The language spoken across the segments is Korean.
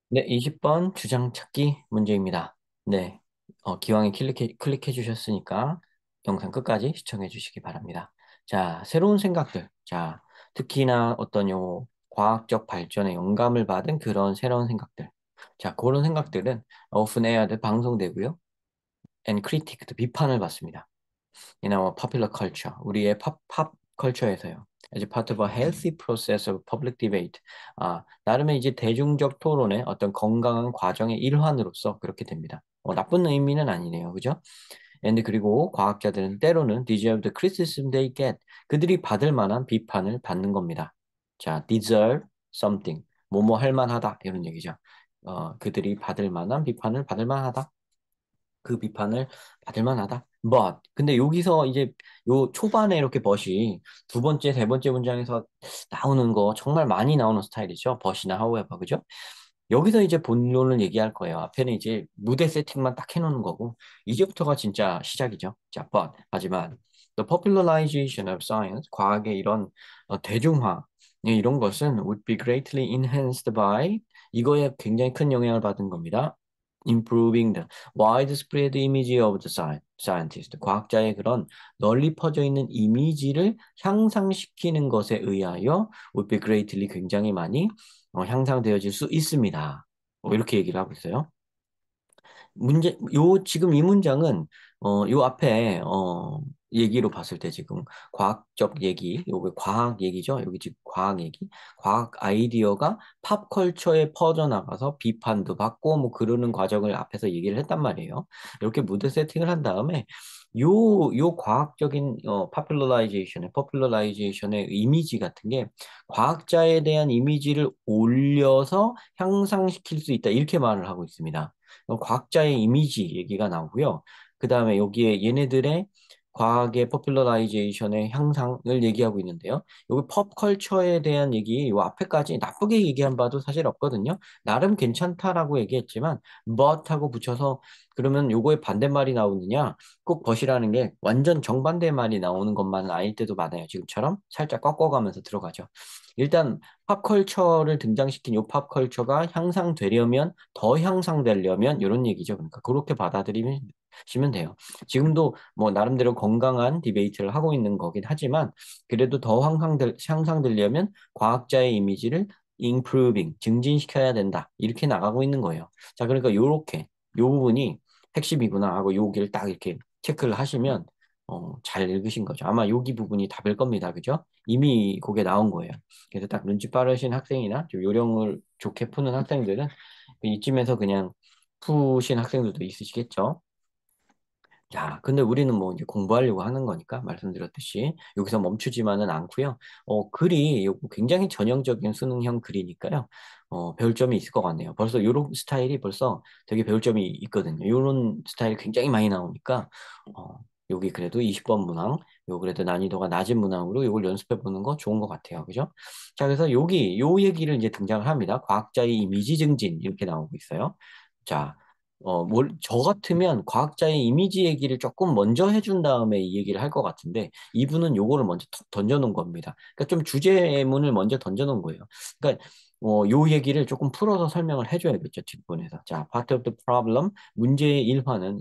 네, 20번 주장 찾기 문제입니다. 네, 기왕에 클릭해 주셨으니까 영상 끝까지 시청해 주시기 바랍니다. 자, 새로운 생각들. 자, 특히나 어떤 요 과학적 발전에 영감을 받은 그런 새로운 생각들. 자, 그런 생각들은 often aired 방송되고요. and critiqued 비판을 받습니다. in our popular culture, 우리의 팝 컬처에서요. as part of a healthy process of public debate. 나름의 이제 대중적 토론의 어떤 건강한 과정의 일환으로서 그렇게 됩니다. 나쁜 의미는 아니네요. 그죠? and 그리고 과학자들은 때로는 deserve the criticism they get. 그들이 받을 만한 비판을 받는 겁니다. 자, deserve something. 뭐뭐 할 만하다. 이런 얘기죠. 그들이 받을 만한 비판을 받을 만하다. 그 비판을 받을 만하다. But 근데 여기서 이제 요 초반에 이렇게 but이 두 번째, 세 번째 문장에서 나오는 거 정말 많이 나오는 스타일이죠. but이나 however 그죠? 여기서 이제 본론을 얘기할 거예요. 앞에는 이제 무대 세팅만 딱 해놓는 거고 이제부터가 진짜 시작이죠. 자, but 하지만 the popularization of science 과학의 이런 대중화 이런 것은 would be greatly enhanced by 이거에 굉장히 큰 영향을 받은 겁니다. Improving the widespread image of the scientist. 과학자의 그런 널리 퍼져 있는 이미지를 향상시키는 것에 의하여 would be greatly 굉장히 많이 향상되어질 수 있습니다. 이렇게 얘기를 하고 있어요. 지금 이 문장은, 요 앞에, 얘기로 봤을 때 지금 과학적 얘기, 요게 과학 얘기죠? 여기 지금 과학 얘기. 과학 아이디어가 팝컬처에 퍼져나가서 비판도 받고 뭐 그러는 과정을 앞에서 얘기를 했단 말이에요. 이렇게 무드 세팅을 한 다음에 요 과학적인, popularization의 이미지 같은 게 과학자에 대한 이미지를 올려서 향상시킬 수 있다. 이렇게 말을 하고 있습니다. 과학자의 이미지 얘기가 나오고요. 그 다음에 여기에 얘네들의 과학의 포퓰러라이제이션의 향상을 얘기하고 있는데요. 여기 pop컬처에 대한 얘기, 요 앞에까지 나쁘게 얘기한 바도 사실 없거든요. 나름 괜찮다라고 얘기했지만, but 하고 붙여서 그러면 요거의 반대말이 나오느냐? 꼭 but이라는 게 완전 정반대 말이 나오는 것만은 아닐 때도 많아요. 지금처럼 살짝 꺾어가면서 들어가죠. 일단 팝컬처를 등장시킨 요 팝컬처가 향상되려면 더 향상되려면 이런 얘기죠. 그러니까 그렇게 받아들이시면 돼요. 지금도 뭐 나름대로 건강한 디베이트를 하고 있는 거긴 하지만 그래도 더 향상되려면 과학자의 이미지를 improving, 증진시켜야 된다. 이렇게 나가고 있는 거예요. 자, 그러니까 요렇게 요 부분이 핵심이구나 하고 여기를 딱 이렇게 체크를 하시면 잘 읽으신 거죠. 아마 여기 부분이 답일 겁니다. 그죠? 이미 그게 나온 거예요. 그래서 딱 눈치 빠르신 학생이나 좀 요령을 좋게 푸는 학생들은 이쯤에서 그냥 푸신 학생들도 있으시겠죠. 자, 근데 우리는 뭐 이제 공부하려고 하는 거니까 말씀드렸듯이 여기서 멈추지만은 않고요. 글이 요거 굉장히 전형적인 수능형 글이니까요. 배울 점이 있을 것 같네요. 벌써 요런 스타일이 벌써 되게 배울 점이 있거든요. 요런 스타일이 굉장히 많이 나오니까 여기 그래도 20번 문항, 요 그래도 난이도가 낮은 문항으로 요걸 연습해 보는 거 좋은 것 같아요. 그죠? 자, 그래서 여기 요 얘기를 이제 등장을 합니다. 과학자의 이미지 증진 이렇게 나오고 있어요. 자, 저 같으면 과학자의 이미지 얘기를 조금 먼저 해준 다음에 이 얘기를 할 것 같은데, 이분은 요거를 먼저 턱 던져놓은 겁니다. 그러니까 좀 주제문을 먼저 던져놓은 거예요. 그러니까, 요 얘기를 조금 풀어서 설명을 해줘야겠죠, 뒷부분에서. 자, part of the problem, 문제의 일부는,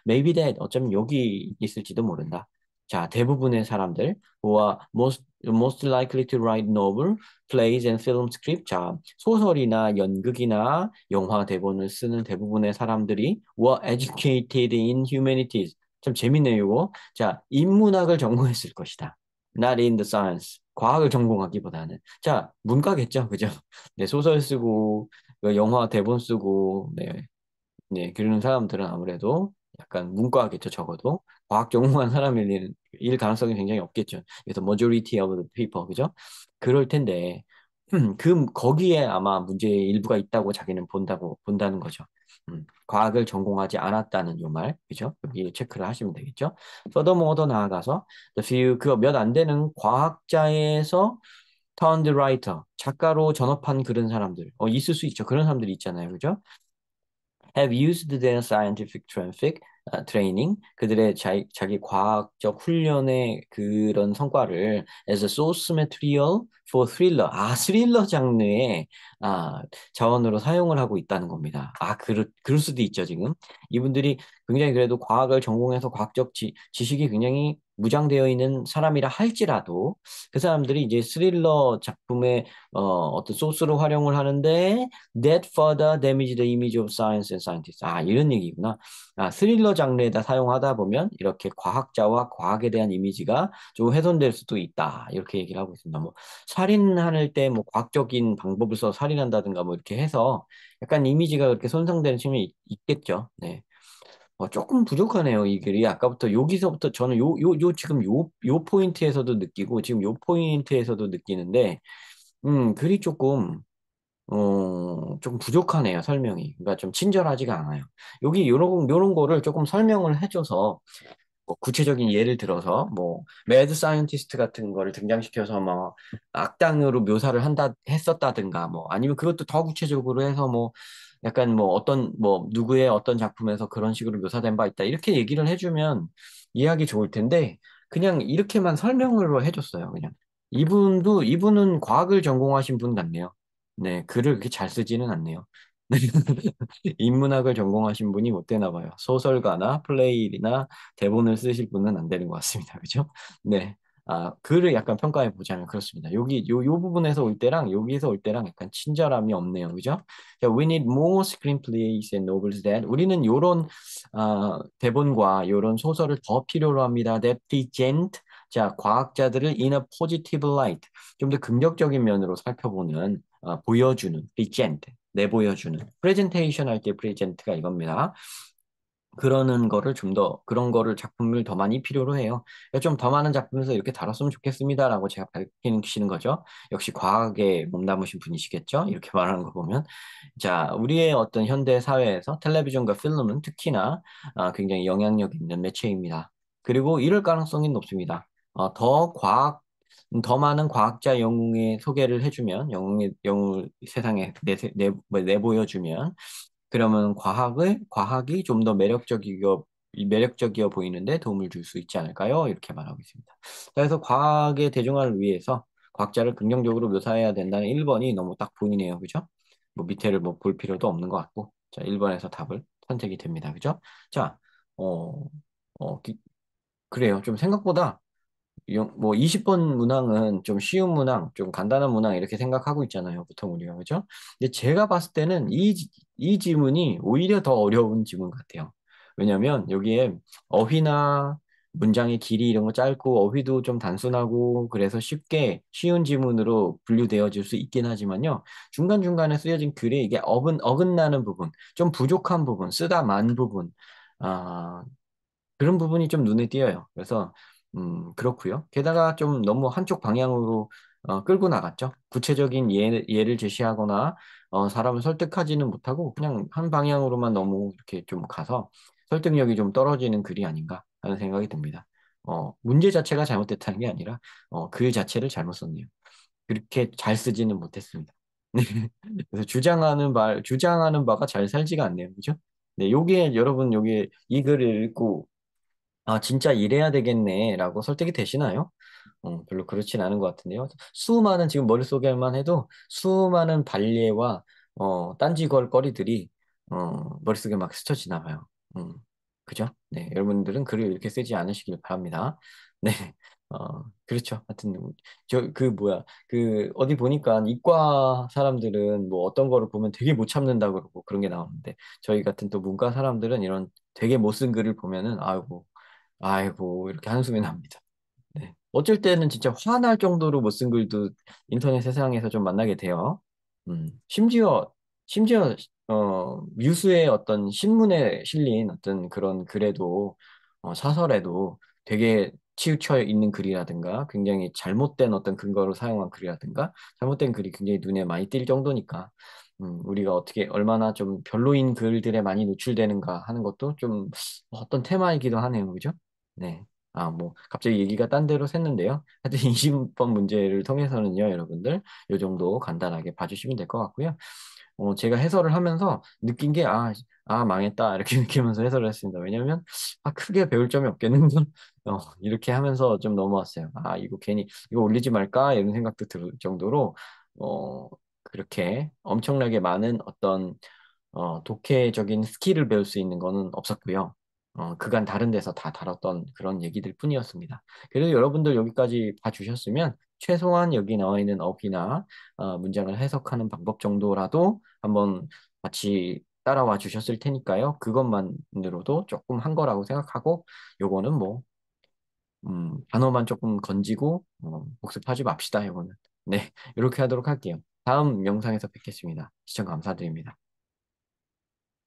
maybe that, 어쩌면 여기 있을지도 모른다. 자, 대부분의 사람들, who are most likely to write novel, plays and film script. 자, 소설이나 연극이나 영화 대본을 쓰는 대부분의 사람들이 were educated in humanities. 참 재밌네요, 이거. 자, 인문학을 전공했을 것이다. Not in the science. 과학을 전공하기보다는. 자, 문과겠죠, 그죠? 네, 소설 쓰고, 영화 대본 쓰고, 네, 네, 그러는 사람들은 아무래도 약간 문과겠죠, 적어도. 과학 전공한 사람일 일 가능성이 굉장히 없겠죠. 그래서 majority of the people, 그죠? 그럴 텐데, 거기에 아마 문제의 일부가 있다고 자기는 본다는 거죠. 과학을 전공하지 않았다는 요 말, 그죠? 여기 체크를 하시면 되겠죠? furthermore, 더 나아가서, 그거 몇 안 되는 과학자에서 turned writer, 작가로 전업한 그런 사람들, 있을 수 있죠. 그런 사람들이 있잖아요, 그죠? have used their scientific traffic 트레이닝, 그들의 자기 과학적 훈련의 그런 성과를 as a source material for thriller, 스릴러 장르의 아, 자원으로 사용을 하고 있다는 겁니다. 그럴 수도 있죠, 지금. 이분들이 굉장히 그래도 과학을 전공해서 과학적 지식이 굉장히 무장되어 있는 사람이라 할지라도 그 사람들이 이제 스릴러 작품의 어떤 소스로 활용을 하는데 that further damage the image of science and scientists. 이런 얘기구나. 스릴러 장르에다 사용하다 보면 이렇게 과학자와 과학에 대한 이미지가 좀 훼손될 수도 있다. 이렇게 얘기를 하고 있습니다. 뭐 살인할 때 뭐 과학적인 방법을 써 살인한다든가 뭐 이렇게 해서 약간 이미지가 그렇게 손상되는 측면이 있겠죠. 네. 조금 부족하네요, 이 글이. 아까부터 여기서부터 저는 지금 요 포인트에서도 느끼고 지금 요 포인트에서도 느끼는데 글이 조금 부족하네요, 설명이. 그러니까 좀 친절하지가 않아요. 여기 요런 거를 조금 설명을 해줘서, 뭐 구체적인 예를 들어서, 뭐, 매드 사이언티스트 같은 거를 등장시켜서 뭐, 악당으로 묘사를 했었다든가, 뭐, 아니면 그것도 더 구체적으로 해서 뭐, 약간 뭐, 누구의 어떤 작품에서 그런 식으로 묘사된 바 있다. 이렇게 얘기를 해주면 이해하기 좋을 텐데, 그냥 이렇게만 설명으로 해줬어요, 그냥. 이분은 과학을 전공하신 분 같네요. 네, 글을 그렇게 잘 쓰지는 않네요. 인문학을 전공하신 분이 못 되나 봐요. 소설가나 플레이나 대본을 쓰실 분은 안 되는 것 같습니다. 그죠? 네. 글을 약간 평가해 보자면 그렇습니다. 요 부분에서 올 때랑 여기에서 올 때랑 약간 친절함이 없네요. 그죠? 자, we need more screenplays and novels that 우리는 요런 대본과 요런 소설을 더 필요로 합니다. That present 자, 과학자들을 in a positive light 좀 더 긍정적인 면으로 살펴보는 보여주는 present 내보여주는 프레젠테이션 할 때 프레젠트가 이겁니다. 그러는 거를 좀 더 그런 거를 작품을 더 많이 필요로 해요. 좀 더 많은 작품에서 이렇게 다뤘으면 좋겠습니다라고 제가 밝히시는 거죠. 역시 과학에 몸담으신 분이시겠죠. 이렇게 말하는 거 보면 자 우리의 어떤 현대 사회에서 텔레비전과 필름은 특히나 굉장히 영향력 있는 매체입니다. 그리고 이럴 가능성이 높습니다. 더 많은 과학자 영웅의 소개를 해주면 영웅을 세상에 내보여주면 그러면 과학이 좀 더 매력적이어 보이는데 도움을 줄 수 있지 않을까요? 이렇게 말하고 있습니다. 그래서 과학의 대중화를 위해서 과학자를 긍정적으로 묘사해야 된다는 1번이 너무 딱 보이네요. 그죠? 뭐 밑에를 뭐 볼 필요도 없는 것 같고. 자, 1번에서 답을 선택이 됩니다. 그죠? 자, 어, 어, 그래요. 좀 생각보다 뭐 20번 문항은 좀 쉬운 문항, 좀 간단한 문항 이렇게 생각하고 있잖아요. 보통 우리가 그죠? 근데 제가 봤을 때는 이 지문이 오히려 더 어려운 지문 같아요. 왜냐하면 여기에 어휘나 문장의 길이 이런 거 짧고 어휘도 좀 단순하고 그래서 쉽게 쉬운 지문으로 분류되어질 수 있긴 하지만요. 중간중간에 쓰여진 글에 이게 어긋나는 부분, 좀 부족한 부분, 쓰다 만 부분, 아, 그런 부분이 좀 눈에 띄어요. 그래서 그렇고요. 게다가 좀 너무 한쪽 방향으로 끌고 나갔죠. 구체적인 예를 제시하거나 사람을 설득하지는 못하고 그냥 한 방향으로만 너무 이렇게 좀 가서 설득력이 좀 떨어지는 글이 아닌가 하는 생각이 듭니다. 문제 자체가 잘못됐다는 게 아니라 글 자체를 잘못 썼네요. 그렇게 잘 쓰지는 못했습니다. 그래서 주장하는 바가 잘 살지가 않네요. 그죠? 네, 여러분, 이 글을 읽고 진짜 이래야 되겠네라고 설득이 되시나요? 별로 그렇진 않은 것 같은데요. 지금 머릿속에만 해도 수많은 반례와 딴지걸 거리들이 머릿속에 막 스쳐 지나가요. 음, 그죠? 네, 여러분들은 글을 이렇게 쓰지 않으시길 바랍니다. 네, 그렇죠. 하여튼 어디 보니까 이과 사람들은 뭐 어떤 거를 보면 되게 못 참는다 그러고 그런 게 나오는데 저희 같은 또 문과 사람들은 이런 되게 못 쓴 글을 보면은 아이고, 이렇게 한숨이 납니다. 네. 어쩔 때는 진짜 화날 정도로 못 쓴 글도 인터넷 세상에서 좀 만나게 돼요. 심지어, 뮤스의 어떤 신문에 실린 어떤 그런 글에도, 사설에도 되게 치우쳐 있는 글이라든가, 굉장히 잘못된 어떤 근거로 사용한 글이라든가, 잘못된 글이 굉장히 눈에 많이 띌 정도니까, 우리가 얼마나 좀 별로인 글들에 많이 노출되는가 하는 것도 좀 어떤 테마이기도 하네요. 그죠? 네. 뭐, 갑자기 얘기가 딴 데로 샜는데요. 하여튼 20번 문제를 통해서는요, 여러분들, 요 정도 간단하게 봐주시면 될 것 같고요. 제가 해설을 하면서 느낀 게, 망했다. 이렇게 느끼면서 해설을 했습니다. 왜냐면, 크게 배울 점이 없겠는데, 이렇게 하면서 좀 넘어왔어요. 이거 괜히, 이거 올리지 말까? 이런 생각도 들 정도로, 어, 그렇게 엄청나게 많은 어떤 독해적인 스킬을 배울 수 있는 거는 없었고요. 그간 다른 데서 다 다뤘던 그런 얘기들 뿐이었습니다. 그래도 여러분들 여기까지 봐주셨으면 최소한 여기 나와 있는 어휘나 문장을 해석하는 방법 정도라도 한번 같이 따라와 주셨을 테니까요. 그것만으로도 조금 한 거라고 생각하고 요거는 뭐 단어만 조금 건지고 복습하지 맙시다. 요거는. 네, 이렇게 하도록 할게요. 다음 영상에서 뵙겠습니다. 시청 감사드립니다.